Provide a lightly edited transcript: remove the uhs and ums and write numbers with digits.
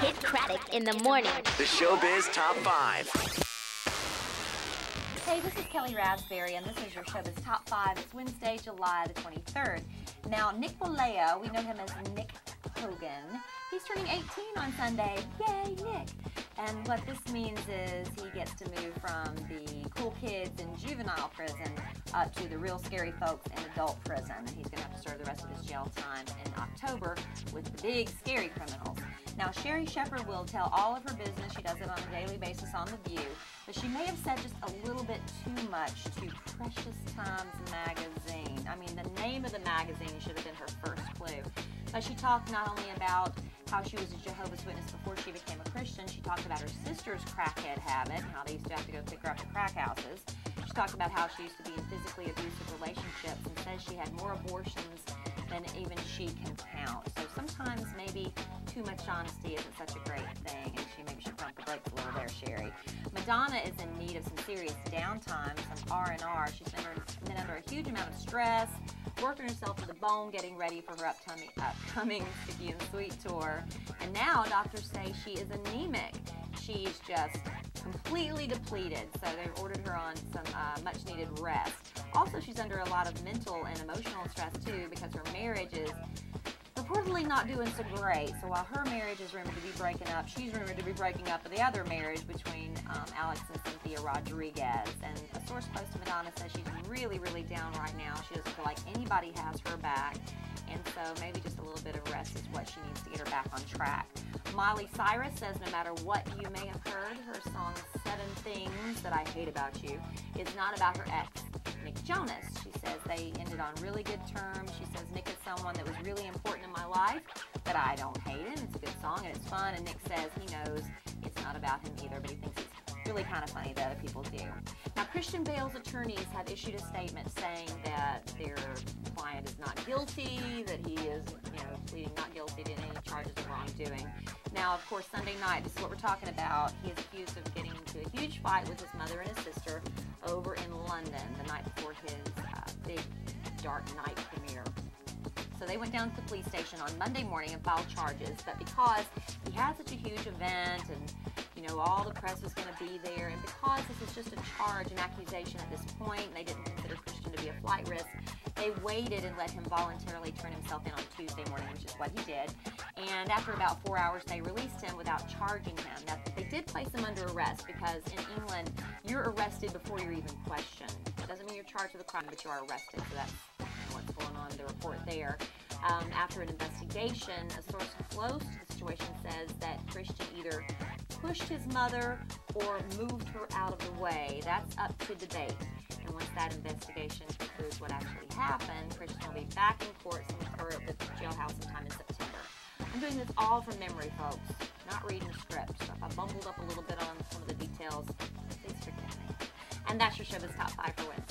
Kid Craddock in the morning. The Showbiz Top 5. Hey, this is Kelly Raspberry, and this is your Showbiz Top 5. It's Wednesday, July the 23rd. Now, Nick Balea, we know him as Nick Hogan. He's turning 18 on Sunday. Yay, Nick! And what this means is he gets to move from the cool kids in juvenile prison up to the real scary folks in adult prison. And he's going to have to serve the rest of his jail time in October with the big, scary criminals. Now, Sherry Shepherd will tell all of her business. She does it on a daily basis on The View. But she may have said just a little bit too much to Precious Times magazine. I mean, the name of the magazine should have been her first clue. But she talked not only about how she was a Jehovah's Witness before she became a Christian, she talked about her sister's crackhead habit and how they used to have to go pick her up at crack houses. She talked about how she used to be in physically abusive relationships and says she had more abortions than even she can count. So sometimes maybe too much honesty isn't such a great thing, and maybe should pump the brakes a little there, Sherry. Madonna is in need of some serious downtime, some R&R. She's been under a huge amount of stress, working herself to the bone, getting ready for her upcoming Sticky and Sweet tour. And now doctors say she is anemic. She's just completely depleted, so they've ordered her on some much-needed rest. Also, she's under a lot of mental and emotional stress, too, because her marriage is reportedly not doing so great. So while her marriage is rumored to be breaking up, she's rumored to be breaking up with the other marriage between Alex and Cynthia Rodriguez. And a source close to Madonna says she's really, really down right now. She doesn't feel like anybody has her back. And so maybe just a little bit of rest is what she needs to get her back on track. Miley Cyrus says no matter what you may have heard, her song 7 Things That I Hate About You is not about her ex, Nick Jonas. She says they ended on really good terms. She says Nick is someone that was really important in my life, but I don't hate him. It's a good song and it's fun. And Nick says he knows it's not about him either, but he thinks it's really kind of funny that other people do. Now, Christian Bale's attorneys have issued a statement saying that their client is not guilty, that he is, pleading not guilty to any charges of wrongdoing. Now, of course, Sunday night, this is what we're talking about. He is accused of getting into a huge fight with his mother and his sister over in London the night before his big Dark Knight premiere. So they went down to the police station on Monday morning and filed charges, but because he had such a huge event and all the press was going to be there, and because this is just a charge, an accusation at this point, and they didn't consider Christian to be a flight risk, they waited and let him voluntarily turn himself in on Tuesday morning, which is what he did. And after about 4 hours, they released him without charging him. Now, they did place him under arrest because in England, you're arrested before you're even questioned. It doesn't mean you're charged with a crime, but you are arrested, so that's what's going on in the report there. After an investigation, a source close to the situation says that Christian either pushed his mother or moved her out of the way. That's up to debate. And once that investigation concludes what actually happened, Christian will be back in court or at the jailhouse sometime in September. I'm doing this all from memory, folks, not reading the script. So if I bungled up a little bit on some of the details, please forgive me. And that's your Showbiz Top 5 for Wednesday.